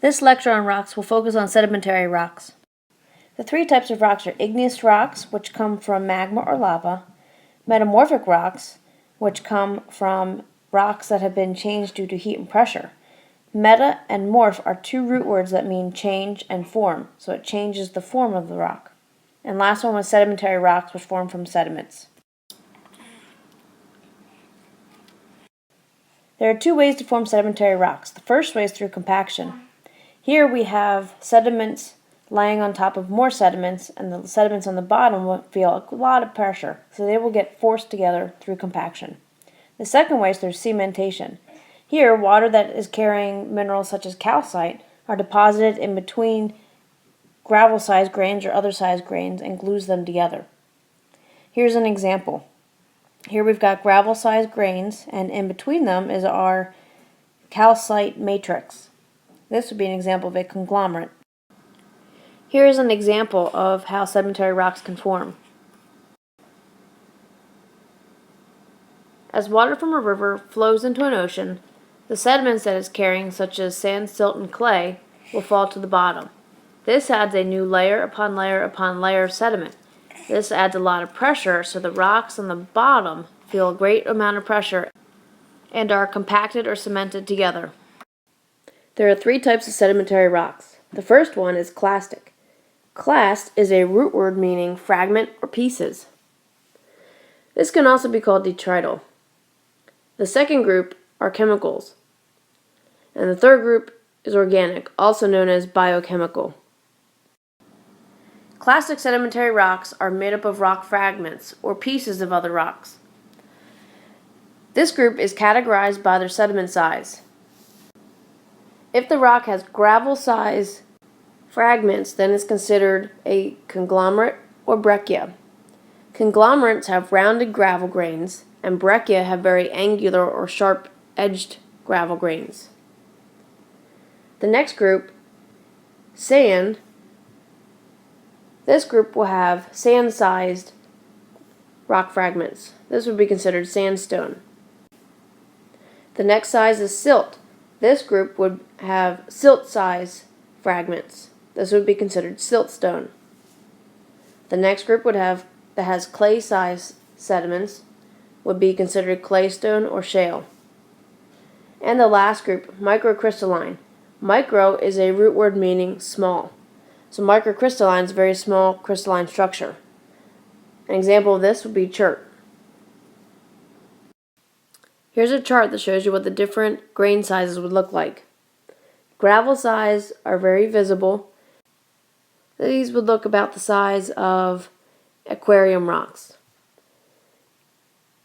This lecture on rocks will focus on sedimentary rocks. The three types of rocks are igneous rocks, which come from magma or lava, metamorphic rocks, which come from rocks that have been changed due to heat and pressure. Meta and morph are two root words that mean change and form, so it changes the form of the rock. And last one was sedimentary rocks, which form from sediments. There are two ways to form sedimentary rocks. The first way is through compaction. Here we have sediments lying on top of more sediments, and the sediments on the bottom will feel a lot of pressure, so they will get forced together through compaction. The second way is through cementation. Here, water that is carrying minerals such as calcite are deposited in between gravel-sized grains or other sized grains and glues them together. Here's an example. Here we've got gravel-sized grains, and in between them is our calcite matrix. This would be an example of a conglomerate. Here is an example of how sedimentary rocks can form. As water from a river flows into an ocean, the sediments that it's carrying, such as sand, silt, and clay, will fall to the bottom. This adds a new layer upon layer upon layer of sediment. This adds a lot of pressure, so the rocks on the bottom feel a great amount of pressure and are compacted or cemented together. There are three types of sedimentary rocks. The first one is clastic. Clast is a root word meaning fragment or pieces. This can also be called detrital. The second group are chemicals. And the third group is organic, also known as biochemical. Clastic sedimentary rocks are made up of rock fragments or pieces of other rocks. This group is categorized by their sediment size. If the rock has gravel size fragments, then it's considered a conglomerate or breccia. Conglomerates have rounded gravel grains, and breccia have very angular or sharp-edged gravel grains. The next group, sand, this group will have sand-sized rock fragments. This would be considered sandstone. The next size is silt. This group would have silt-size fragments. This would be considered siltstone. The next group that has clay-size sediments would be considered claystone or shale. And the last group, microcrystalline. Micro is a root word meaning small. So microcrystalline is a very small crystalline structure. An example of this would be chert. Here's a chart that shows you what the different grain sizes would look like. Gravel size are very visible. These would look about the size of aquarium rocks.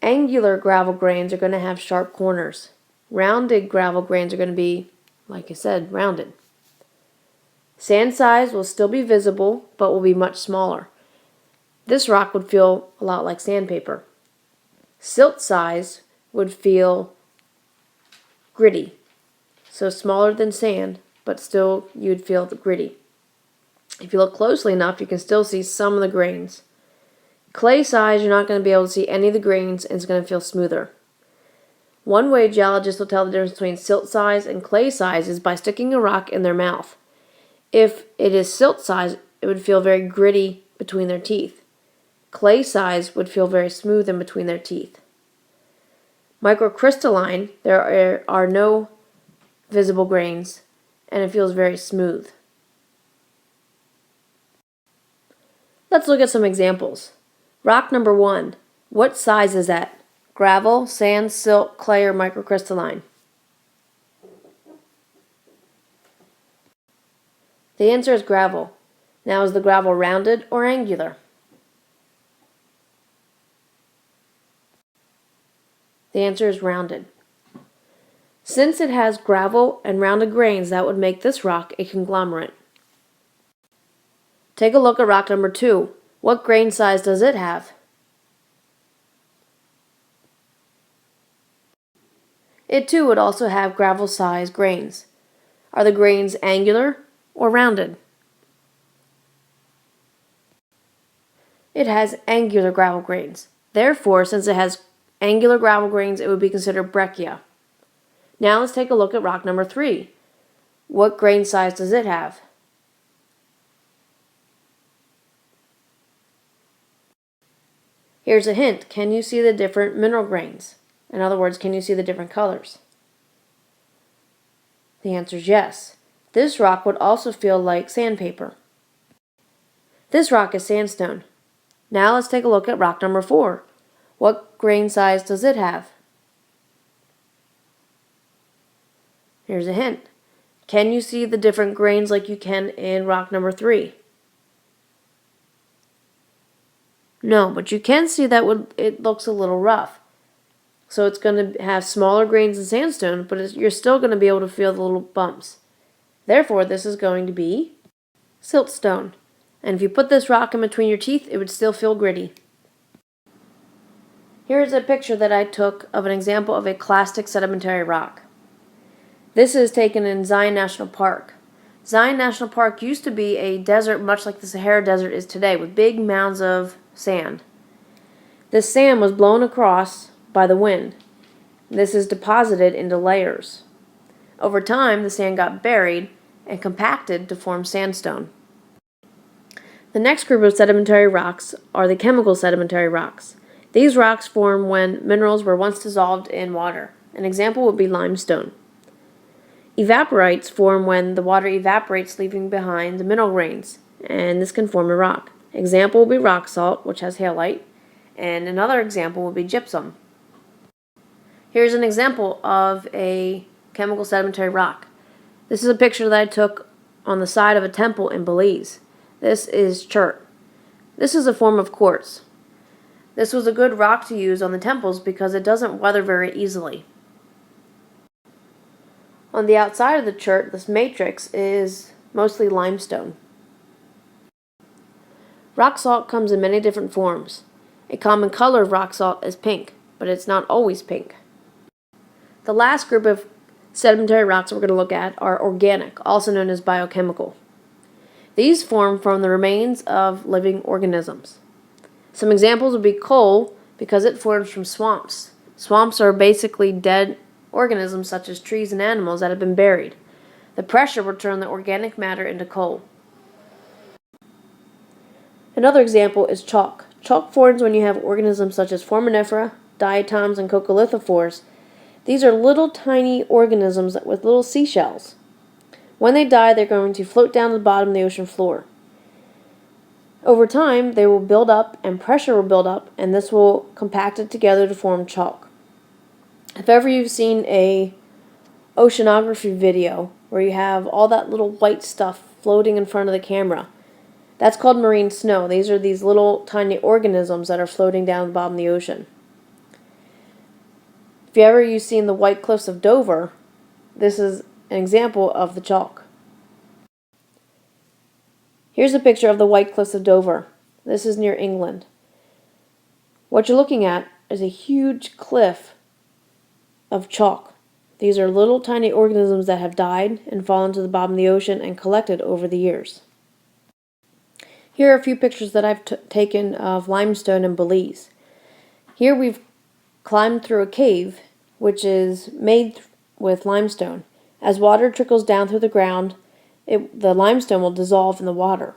Angular gravel grains are going to have sharp corners. Rounded gravel grains are going to be, like I said, rounded. Sand size will still be visible, but will be much smaller. This rock would feel a lot like sandpaper. Silt size would feel gritty. So smaller than sand, but still you'd feel gritty. If you look closely enough, you can still see some of the grains. Clay size, you're not going to be able to see any of the grains, and it's going to feel smoother. One way geologists will tell the difference between silt size and clay size is by sticking a rock in their mouth. If it is silt size, it would feel very gritty between their teeth. Clay size would feel very smooth in between their teeth. Microcrystalline, there are no visible grains, and it feels very smooth. Let's look at some examples. Rock number 1. What size is that? Gravel, sand, silt, clay, or microcrystalline? The answer is gravel. Now, is the gravel rounded or angular? The answer is rounded. Since it has gravel and rounded grains, that would make this rock a conglomerate. Take a look at rock number 2. What grain size does it have? It too would also have gravel-sized grains. Are the grains angular or rounded? It has angular gravel grains. Therefore, since it has angular gravel grains, it would be considered breccia. Now let's take a look at rock number 3. What grain size does it have? Here's a hint. Can you see the different mineral grains? In other words, can you see the different colors? The answer is yes. This rock would also feel like sandpaper. This rock is sandstone. Now let's take a look at rock number 4. What grain size does it have? Here's a hint. Can you see the different grains like you can in rock number 3? No, but you can see that it looks a little rough. So it's going to have smaller grains than sandstone, but you're still going to be able to feel the little bumps. Therefore, this is going to be siltstone. And if you put this rock in between your teeth, it would still feel gritty. Here is a picture that I took of an example of a clastic sedimentary rock. This is taken in Zion National Park. Zion National Park used to be a desert much like the Sahara Desert is today, with big mounds of sand. This sand was blown across by the wind. This is deposited into layers. Over time, the sand got buried and compacted to form sandstone. The next group of sedimentary rocks are the chemical sedimentary rocks. These rocks form when minerals were once dissolved in water. An example would be limestone. Evaporites form when the water evaporates, leaving behind the mineral grains, and this can form a rock. Example would be rock salt, which has halite, and another example would be gypsum. Here's an example of a chemical sedimentary rock. This is a picture that I took on the side of a temple in Belize. This is chert. This is a form of quartz. This was a good rock to use on the temples because it doesn't weather very easily. On the outside of the chert, this matrix is mostly limestone. Rock salt comes in many different forms. A common color of rock salt is pink, but it's not always pink. The last group of sedimentary rocks we're going to look at are organic, also known as biochemical. These form from the remains of living organisms. Some examples would be coal, because it forms from swamps. Swamps are basically dead organisms such as trees and animals that have been buried. The pressure will turn the organic matter into coal. Another example is chalk. Chalk forms when you have organisms such as foraminifera, diatoms, and coccolithophores. These are little tiny organisms with little seashells. When they die, they're going to float down to the bottom of the ocean floor. Over time, they will build up and pressure will build up, and this will compact it together to form chalk. If ever you've seen a oceanography video where you have all that little white stuff floating in front of the camera, that's called marine snow. These are these little tiny organisms that are floating down the bottom of the ocean. If you've seen the White Cliffs of Dover, this is an example of the chalk. Here's a picture of the White Cliffs of Dover. This is near England. What you're looking at is a huge cliff of chalk. These are little tiny organisms that have died and fallen to the bottom of the ocean and collected over the years. Here are a few pictures that I've taken of limestone in Belize. Here we've climbed through a cave which is made with limestone. As water trickles down through the ground, the limestone will dissolve in the water,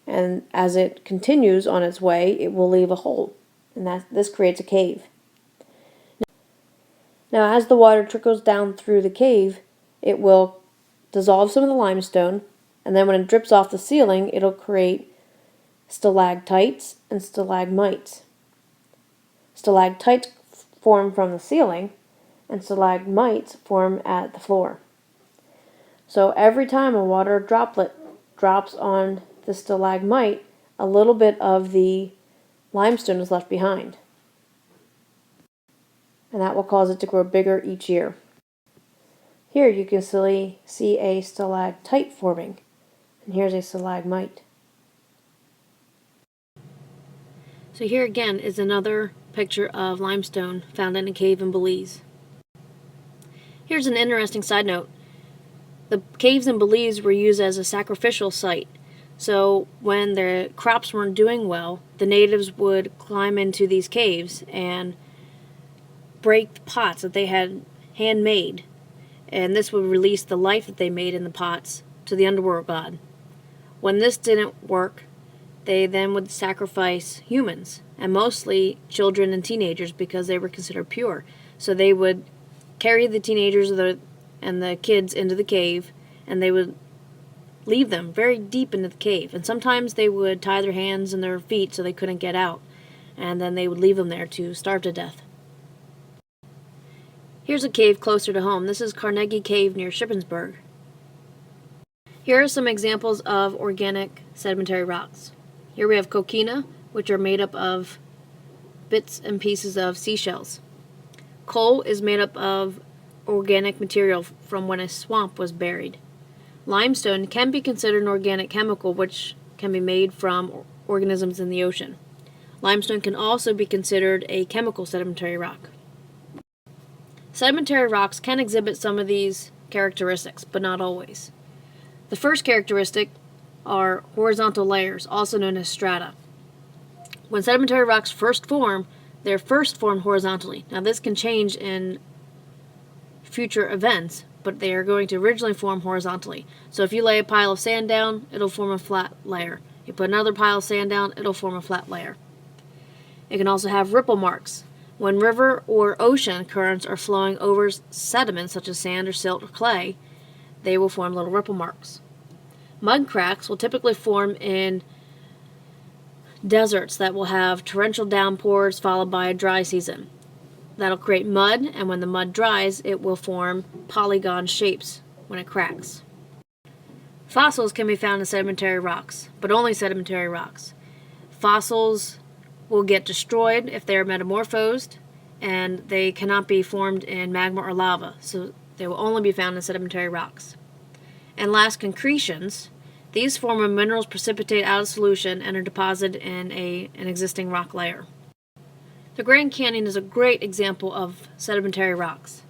and as it continues on its way, it will leave a hole, and this creates a cave. Now, as the water trickles down through the cave, it will dissolve some of the limestone, and then when it drips off the ceiling, it'll create stalactites and stalagmites. Stalactites form from the ceiling, and stalagmites form at the floor. So every time a water droplet drops on the stalagmite, a little bit of the limestone is left behind. And that will cause it to grow bigger each year. Here you can see a stalactite forming, and here's a stalagmite. So here again is another picture of limestone found in a cave in Belize. Here's an interesting side note. The caves in Belize were used as a sacrificial site. So when the crops weren't doing well, the natives would climb into these caves and break the pots that they had handmade. and this would release the life that they made in the pots to the underworld god. When this didn't work, they then would sacrifice humans, and mostly children and teenagers because they were considered pure. So they would carry the teenagers and the kids into the cave, and they would leave them very deep into the cave. And sometimes they would tie their hands and their feet so they couldn't get out, and then they would leave them there to starve to death. Here's a cave closer to home. This is Carnegie Cave near Shippensburg. Here are some examples of organic sedimentary rocks. Here we have coquina, which are made up of bits and pieces of seashells. Coal is made up of organic material from when a swamp was buried. Limestone can be considered an organic chemical which can be made from organisms in the ocean. Limestone can also be considered a chemical sedimentary rock. Sedimentary rocks can exhibit some of these characteristics, but not always. The first characteristic are horizontal layers, also known as strata. When sedimentary rocks first form, they're first formed horizontally. Now this can change in future events, but they are going to originally form horizontally. So if you lay a pile of sand down, it'll form a flat layer. You put another pile of sand down, it'll form a flat layer. It can also have ripple marks. When river or ocean currents are flowing over sediments such as sand or silt or clay, they will form little ripple marks. Mud cracks will typically form in deserts that will have torrential downpours followed by a dry season. That'll create mud, and when the mud dries, it will form polygon shapes when it cracks. Fossils can be found in sedimentary rocks, but only sedimentary rocks. Fossils will get destroyed if they are metamorphosed, and they cannot be formed in magma or lava, so they will only be found in sedimentary rocks. And last, concretions. These form when minerals precipitate out of solution and are deposited in an existing rock layer. The Grand Canyon is a great example of sedimentary rocks.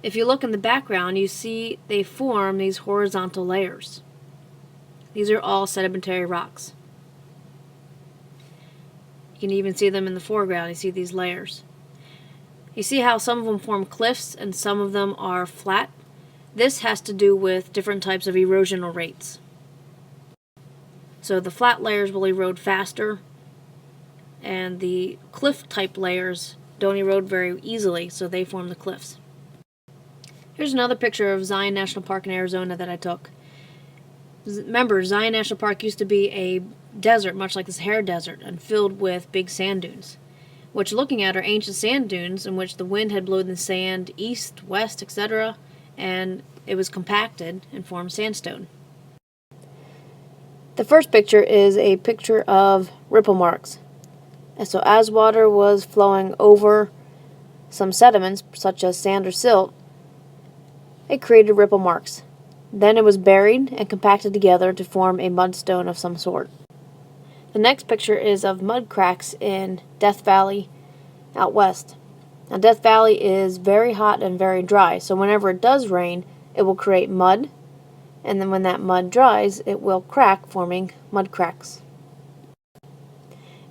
If you look in the background, you see they form these horizontal layers. These are all sedimentary rocks. You can even see them in the foreground. You see these layers. You see how some of them form cliffs and some of them are flat? This has to do with different types of erosional rates. So the flat layers will erode faster, and the cliff-type layers don't erode very easily, so they form the cliffs. Here's another picture of Zion National Park in Arizona that I took. Remember, Zion National Park used to be a desert, much like the Sahara Desert, and filled with big sand dunes, which looking at are ancient sand dunes in which the wind had blown the sand east, west, etc., and it was compacted and formed sandstone. The first picture is a picture of ripple marks. And so as water was flowing over some sediments, such as sand or silt, it created ripple marks. Then it was buried and compacted together to form a mudstone of some sort. The next picture is of mud cracks in Death Valley out west. Now Death Valley is very hot and very dry, so whenever it does rain, it will create mud, and then when that mud dries, it will crack, forming mud cracks.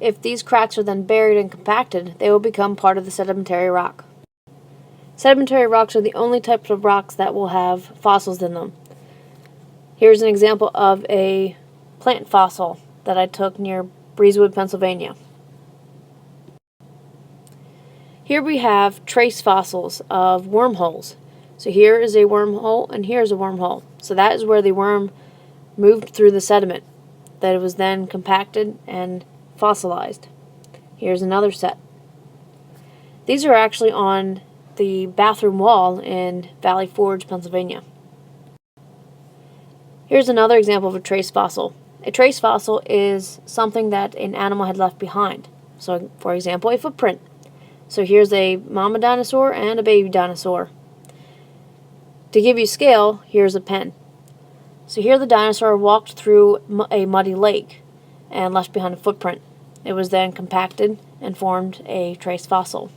If these cracks are then buried and compacted, they will become part of the sedimentary rock. Sedimentary rocks are the only types of rocks that will have fossils in them. Here's an example of a plant fossil that I took near Breezewood, Pennsylvania. Here we have trace fossils of wormholes. So here is a wormhole and here's a wormhole. So that is where the worm moved through the sediment. That it was then compacted and fossilized. Here's another set. These are actually on the bathroom wall in Valley Forge, Pennsylvania. Here's another example of a trace fossil. A trace fossil is something that an animal had left behind. So, for example, a footprint. So here's a mama dinosaur and a baby dinosaur. To give you scale, here's a pen. So here the dinosaur walked through a muddy lake and left behind a footprint. It was then compacted and formed a trace fossil.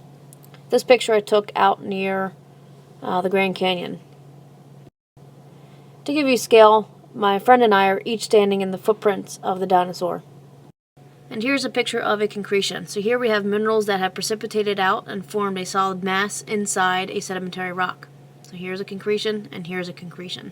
This picture I took out near the Grand Canyon. To give you scale, my friend and I are each standing in the footprints of the dinosaur. And here's a picture of a concretion. So here we have minerals that have precipitated out and formed a solid mass inside a sedimentary rock. So here's a concretion and here's a concretion.